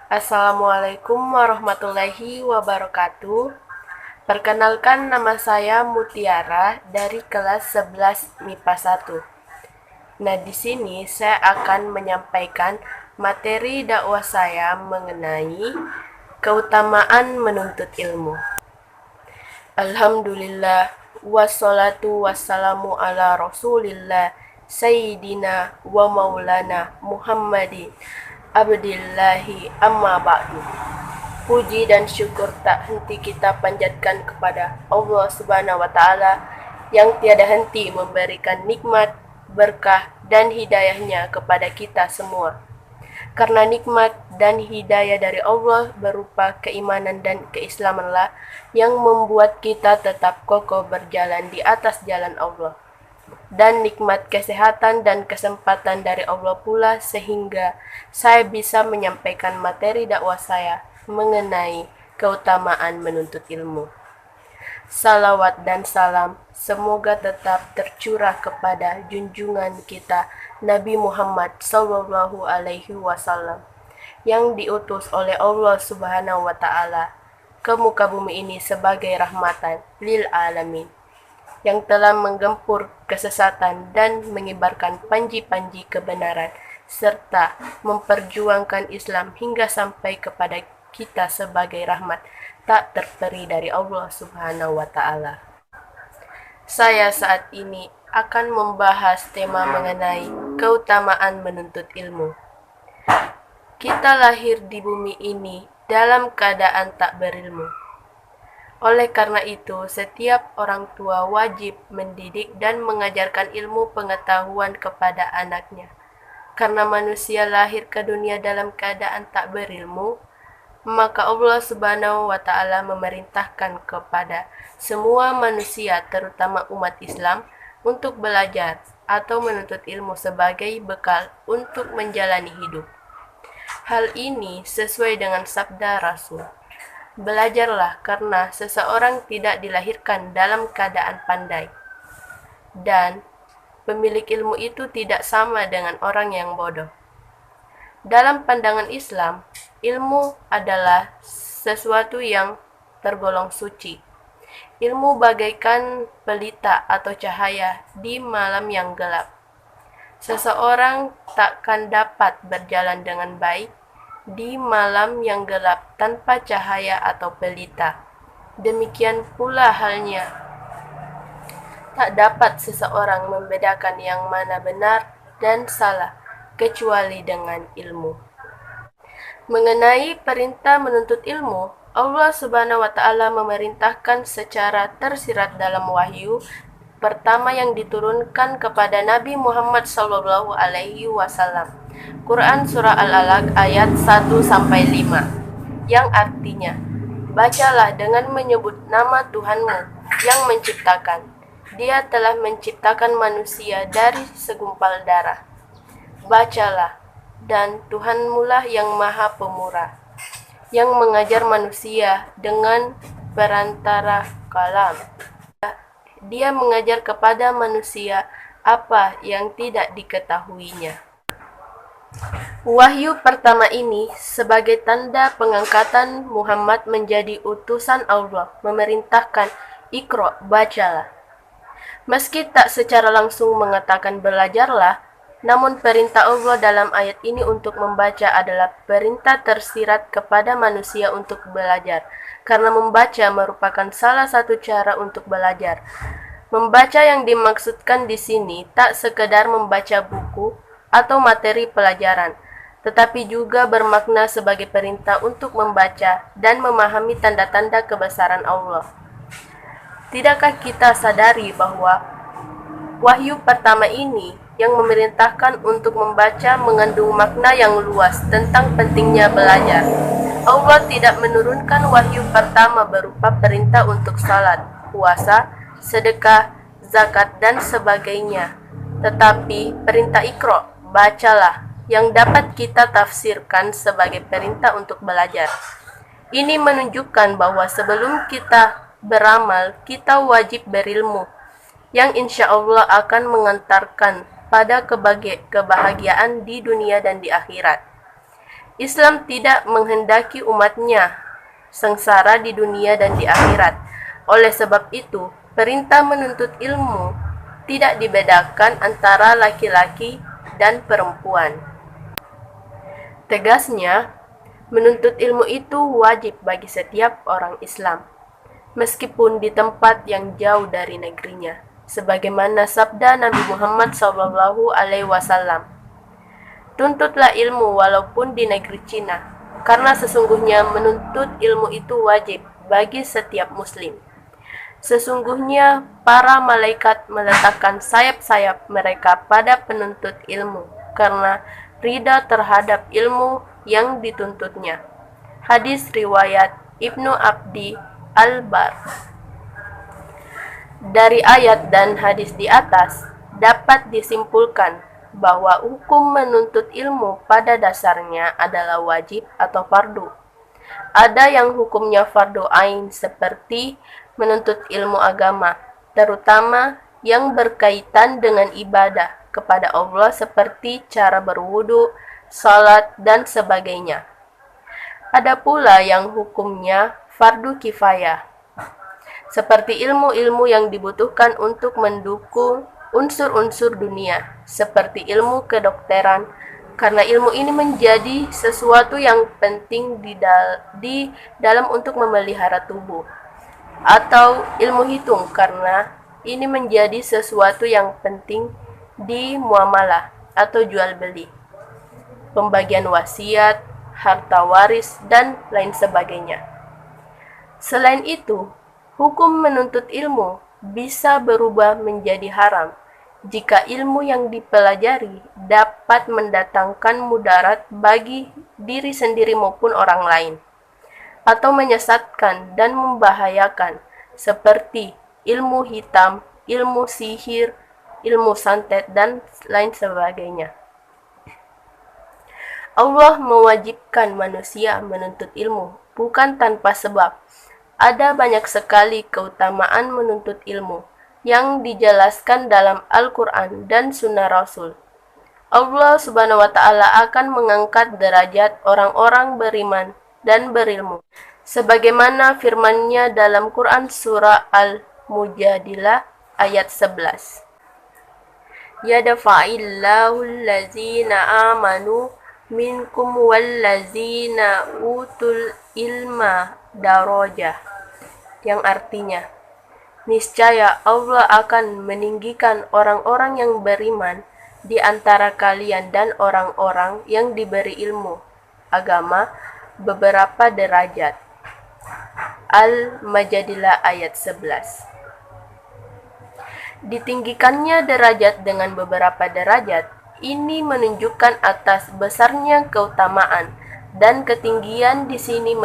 Assalamualaikum warahmatullahi wabarakatuh. Perkenalkan, nama saya Mutiara dari kelas 11 MIPA 1. Nah, di sini saya akan menyampaikan materi dakwah saya mengenai keutamaan menuntut ilmu. Alhamdulillah, wassalatu wassalamu ala rasulillah, Sayyidina wa maulana Muhammadin Abdillahi amma ba'du. Puji dan syukur tak henti kita panjatkan kepada Allah Subhanahu wa Ta'ala yang tiada henti memberikan nikmat, berkah, dan hidayahnya kepada kita semua. Karena nikmat dan hidayah dari Allah berupa keimanan dan keislamanlah yang membuat kita tetap kokoh berjalan di atas jalan Allah. Dan nikmat kesehatan dan kesempatan dari Allah pula sehingga saya bisa menyampaikan materi dakwah saya mengenai keutamaan menuntut ilmu. Salawat dan salam semoga tetap tercurah kepada junjungan kita Nabi Muhammad Sallallahu Alaihi Wasallam yang diutus oleh Allah Subhanahu Wa Taala ke muka bumi ini sebagai rahmatan lil alamin, yang telah menggempur kesesatan dan mengibarkan panji-panji kebenaran serta memperjuangkan Islam hingga sampai kepada kita sebagai rahmat tak terperi dari Allah Subhanahu wa Ta'ala. Saya saat ini akan membahas tema mengenai keutamaan menuntut ilmu. Kita lahir di bumi ini dalam keadaan tak berilmu. Oleh karena itu, setiap orang tua wajib mendidik dan mengajarkan ilmu pengetahuan kepada anaknya. Karena manusia lahir ke dunia dalam keadaan tak berilmu, maka Allah Subhanahu wa Ta'ala memerintahkan kepada semua manusia, terutama umat Islam, untuk belajar atau menuntut ilmu sebagai bekal untuk menjalani hidup. Hal ini sesuai dengan sabda Rasul. Belajarlah karena seseorang tidak dilahirkan dalam keadaan pandai. Dan pemilik ilmu itu tidak sama dengan orang yang bodoh. Dalam pandangan Islam, ilmu adalah sesuatu yang tergolong suci. Ilmu bagaikan pelita atau cahaya di malam yang gelap. Seseorang takkan dapat berjalan dengan baik di malam yang gelap tanpa cahaya atau pelita. Demikian pula halnya, tak dapat seseorang membedakan yang mana benar dan salah kecuali dengan ilmu. Mengenai perintah menuntut ilmu, Allah Subhanahu wa Ta'ala memerintahkan secara tersirat dalam wahyu pertama yang diturunkan kepada Nabi Muhammad Sallallahu Alaihi Wasallam. Quran Surah Al-Alaq ayat 1-5, yang artinya, bacalah dengan menyebut nama Tuhanmu yang menciptakan. Dia telah menciptakan manusia dari segumpal darah. Bacalah, dan Tuhanmulah yang maha pemurah, yang mengajar manusia dengan perantara kalam. Dia mengajar kepada manusia apa yang tidak diketahuinya. Wahyu pertama ini sebagai tanda pengangkatan Muhammad menjadi utusan Allah, memerintahkan Iqra, bacalah. Meski tak secara langsung mengatakan belajarlah, namun perintah Allah dalam ayat ini untuk membaca adalah perintah tersirat kepada manusia untuk belajar, karena membaca merupakan salah satu cara untuk belajar. Membaca yang dimaksudkan di sini tak sekedar membaca buku atau materi pelajaran, tetapi juga bermakna sebagai perintah untuk membaca dan memahami tanda-tanda kebesaran Allah. Tidakkah kita sadari bahwa wahyu pertama ini yang memerintahkan untuk membaca mengandung makna yang luas tentang pentingnya belajar? Allah tidak menurunkan wahyu pertama berupa perintah untuk salat, puasa, sedekah, zakat, dan sebagainya, tetapi perintah Iqra, bacalah, yang dapat kita tafsirkan sebagai perintah untuk belajar. Ini menunjukkan bahwa sebelum kita beramal, kita wajib berilmu, yang insya Allah akan mengantarkan pada kebahagiaan di dunia dan di akhirat. Islam tidak menghendaki umatnya sengsara di dunia dan di akhirat. Oleh sebab itu, perintah menuntut ilmu tidak dibedakan antara laki-laki dan perempuan. Tegasnya, menuntut ilmu itu wajib bagi setiap orang Islam, meskipun di tempat yang jauh dari negerinya, sebagaimana sabda Nabi Muhammad SAW. Tuntutlah ilmu walaupun di negeri Cina, karena sesungguhnya menuntut ilmu itu wajib bagi setiap muslim. Sesungguhnya para malaikat meletakkan sayap-sayap mereka pada penuntut ilmu, karena ridha terhadap ilmu yang dituntutnya. Hadis riwayat Ibnu Abdi Al-Bar. Dari ayat dan hadis di atas, dapat disimpulkan bahwa hukum menuntut ilmu pada dasarnya adalah wajib atau fardu. Ada yang hukumnya fardu ain seperti menuntut ilmu agama, terutama yang berkaitan dengan ibadah kepada Allah seperti cara berwudu, salat, dan sebagainya. Ada pula yang hukumnya fardu kifayah, seperti ilmu-ilmu yang dibutuhkan untuk mendukung unsur-unsur dunia, seperti ilmu kedokteran, karena ilmu ini menjadi sesuatu yang penting di dalam untuk memelihara tubuh, atau ilmu hitung, karena ini menjadi sesuatu yang penting di muamalah atau jual beli, pembagian wasiat, harta waris, dan lain sebagainya. Selain itu, hukum menuntut ilmu bisa berubah menjadi haram jika ilmu yang dipelajari dapat mendatangkan mudarat bagi diri sendiri maupun orang lain, atau menyesatkan dan membahayakan, seperti ilmu hitam, ilmu sihir, ilmu santet, dan lain sebagainya. Allah mewajibkan manusia menuntut ilmu bukan tanpa sebab. Ada banyak sekali keutamaan menuntut ilmu yang dijelaskan dalam Al-Quran dan Sunnah Rasul. Allah Subhanahu wa Ta'ala akan mengangkat derajat orang-orang beriman dan berilmu, sebagaimana firman-Nya dalam Quran surah Al-Mujadilah ayat 11. Yadfa'illahu allazina amanu minkum wallazina utul ilma darajah, yang artinya, niscaya Allah akan meninggikan orang-orang yang beriman di antara kalian dan orang-orang yang diberi ilmu agama beberapa derajat. Al-Majadilah ayat 11. Ditinggikannya derajat dengan beberapa derajat, ini menunjukkan atas besarnya keutamaan, dan ketinggian di sini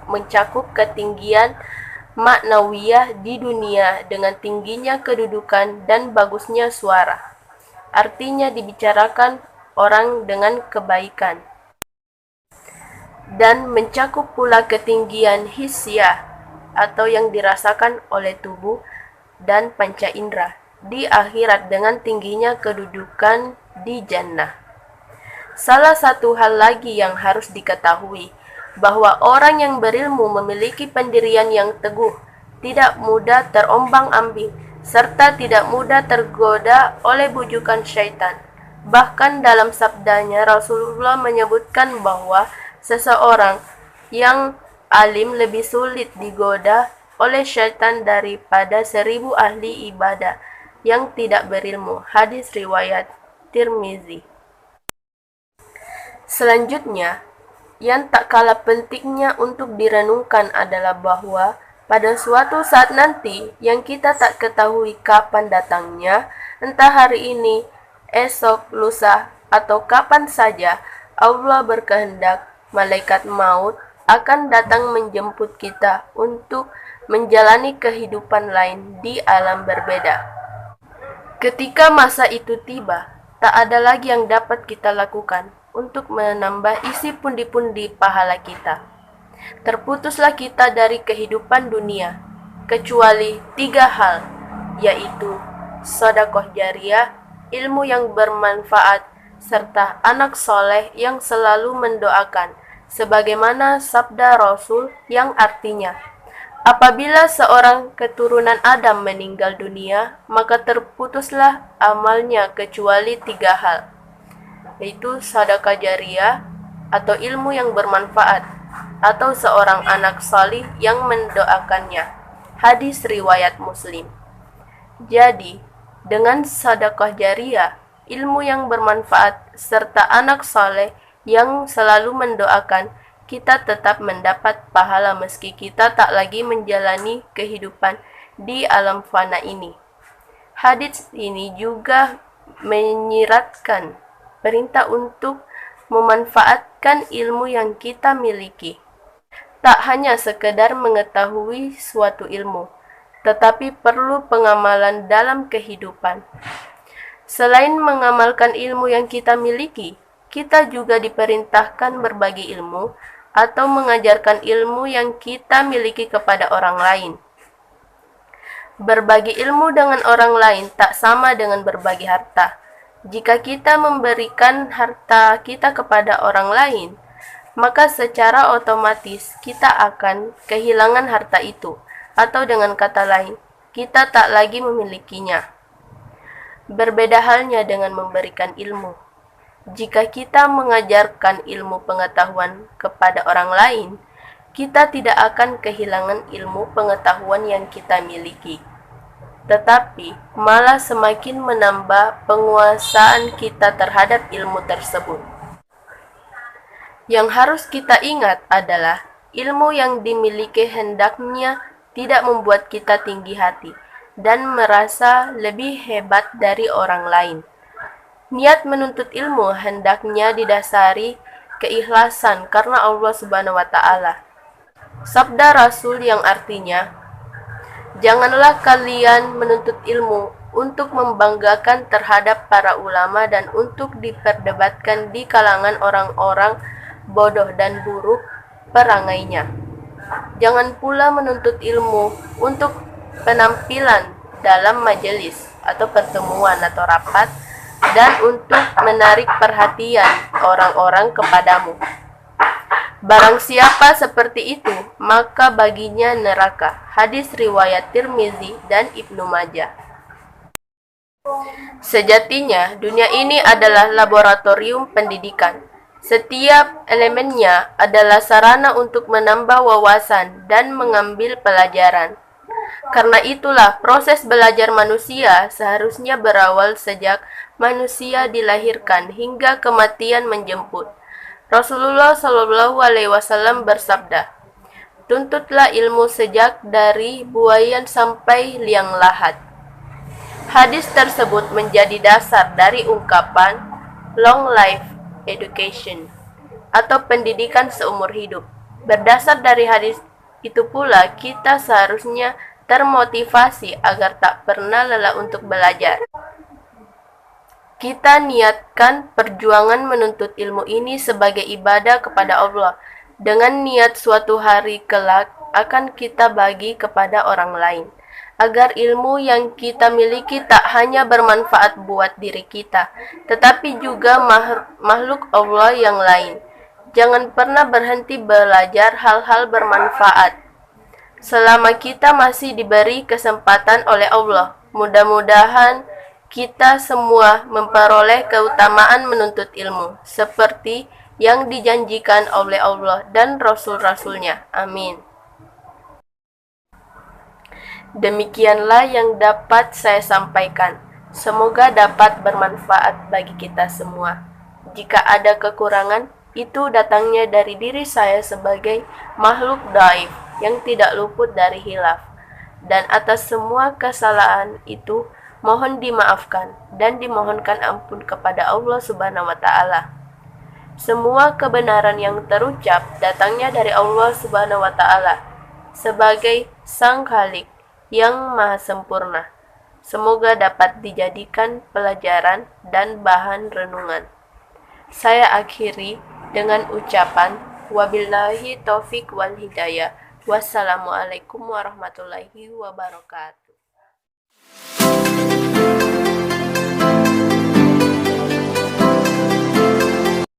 mencakup ketinggian maknawiyah di dunia dengan tingginya kedudukan dan bagusnya suara. Artinya dibicarakan orang dengan kebaikan. Dan mencakup pula ketinggian hisyah atau yang dirasakan oleh tubuh dan panca indera di akhirat dengan tingginya kedudukan di jannah. Salah satu hal lagi yang harus diketahui, bahwa orang yang berilmu memiliki pendirian yang teguh, tidak mudah terombang-ambing, serta tidak mudah tergoda oleh bujukan syaitan. Bahkan dalam sabdanya Rasulullah menyebutkan bahwa seseorang yang alim lebih sulit digoda oleh syaitan daripada 1000 ahli ibadah yang tidak berilmu. Hadis riwayat Tirmizi. Selanjutnya, yang tak kalah pentingnya untuk direnungkan adalah bahwa pada suatu saat nanti yang kita tak ketahui kapan datangnya, entah hari ini, esok, lusa, atau kapan saja, Allah berkehendak malaikat maut akan datang menjemput kita untuk menjalani kehidupan lain di alam berbeda. Ketika masa itu tiba, tak ada lagi yang dapat kita lakukan untuk menambah isi pundi-pundi pahala kita. Terputuslah kita dari kehidupan dunia, kecuali 3 hal, yaitu sedekah jariyah, ilmu yang bermanfaat, serta anak soleh yang selalu mendoakan, sebagaimana sabda Rasul yang artinya, apabila seorang keturunan Adam meninggal dunia, maka terputuslah amalnya kecuali 3 hal, yaitu sedekah jariah atau ilmu yang bermanfaat, atau seorang anak salih yang mendoakannya. Hadis riwayat Muslim. Jadi, dengan sedekah jariah, ilmu yang bermanfaat, serta anak saleh yang selalu mendoakan, kita tetap mendapat pahala meski kita tak lagi menjalani kehidupan di alam fana ini. Hadis ini juga menyiratkan perintah untuk memanfaatkan ilmu yang kita miliki. Tak hanya sekedar mengetahui suatu ilmu, tetapi perlu pengamalan dalam kehidupan. Selain mengamalkan ilmu yang kita miliki, kita juga diperintahkan berbagi ilmu atau mengajarkan ilmu yang kita miliki kepada orang lain. Berbagi ilmu dengan orang lain tak sama dengan berbagi harta. Jika kita memberikan harta kita kepada orang lain, maka secara otomatis kita akan kehilangan harta itu, atau dengan kata lain, kita tak lagi memilikinya. Berbeda halnya dengan memberikan ilmu. Jika kita mengajarkan ilmu pengetahuan kepada orang lain, kita tidak akan kehilangan ilmu pengetahuan yang kita miliki, tetapi malah semakin menambah penguasaan kita terhadap ilmu tersebut. Yang harus kita ingat adalah ilmu yang dimiliki hendaknya tidak membuat kita tinggi hati dan merasa lebih hebat dari orang lain. Niat menuntut ilmu hendaknya didasari keikhlasan karena Allah Subhanahu wa Ta'ala. Sabda Rasul yang artinya, janganlah kalian menuntut ilmu untuk membanggakan terhadap para ulama dan untuk diperdebatkan di kalangan orang-orang bodoh dan buruk perangainya. Jangan pula menuntut ilmu untuk penampilan dalam majelis atau pertemuan atau rapat dan untuk menarik perhatian orang-orang kepadamu. Barang siapa seperti itu, maka baginya neraka. Hadis riwayat Tirmizi dan Ibnu Majah. Sejatinya, dunia ini adalah laboratorium pendidikan. Setiap elemennya adalah sarana untuk menambah wawasan dan mengambil pelajaran. Karena itulah proses belajar manusia seharusnya berawal sejak manusia dilahirkan hingga kematian menjemput. Rasulullah Shallallahu Alaihi Wasallam bersabda, tuntutlah ilmu sejak dari buayan sampai liang lahat. Hadis tersebut menjadi dasar dari ungkapan long life education atau pendidikan seumur hidup. Berdasar dari hadis itu pula kita seharusnya termotivasi agar tak pernah lelah untuk belajar. Kita niatkan perjuangan menuntut ilmu ini sebagai ibadah kepada Allah dengan niat suatu hari kelak akan kita bagi kepada orang lain, agar ilmu yang kita miliki tak hanya bermanfaat buat diri kita, tetapi juga makhluk Allah yang lain. Jangan pernah berhenti belajar hal-hal bermanfaat selama kita masih diberi kesempatan oleh Allah. Mudah-mudahan kita semua memperoleh keutamaan menuntut ilmu seperti yang dijanjikan oleh Allah dan Rasul-Rasulnya. Amin. Demikianlah yang dapat saya sampaikan. Semoga dapat bermanfaat bagi kita semua. Jika ada kekurangan, itu datangnya dari diri saya sebagai makhluk dhaif yang tidak luput dari hilaf. Dan atas semua kesalahan itu, mohon dimaafkan dan dimohonkan ampun kepada Allah Subhanahu wa Ta'ala. Semua kebenaran yang terucap datangnya dari Allah Subhanahu wa Ta'ala sebagai Sang Khalik yang maha sempurna. Semoga dapat dijadikan pelajaran dan bahan renungan. Saya akhiri dengan ucapan wabillahi taufik wal hidayah. Wassalamualaikum warahmatullahi wabarakatuh.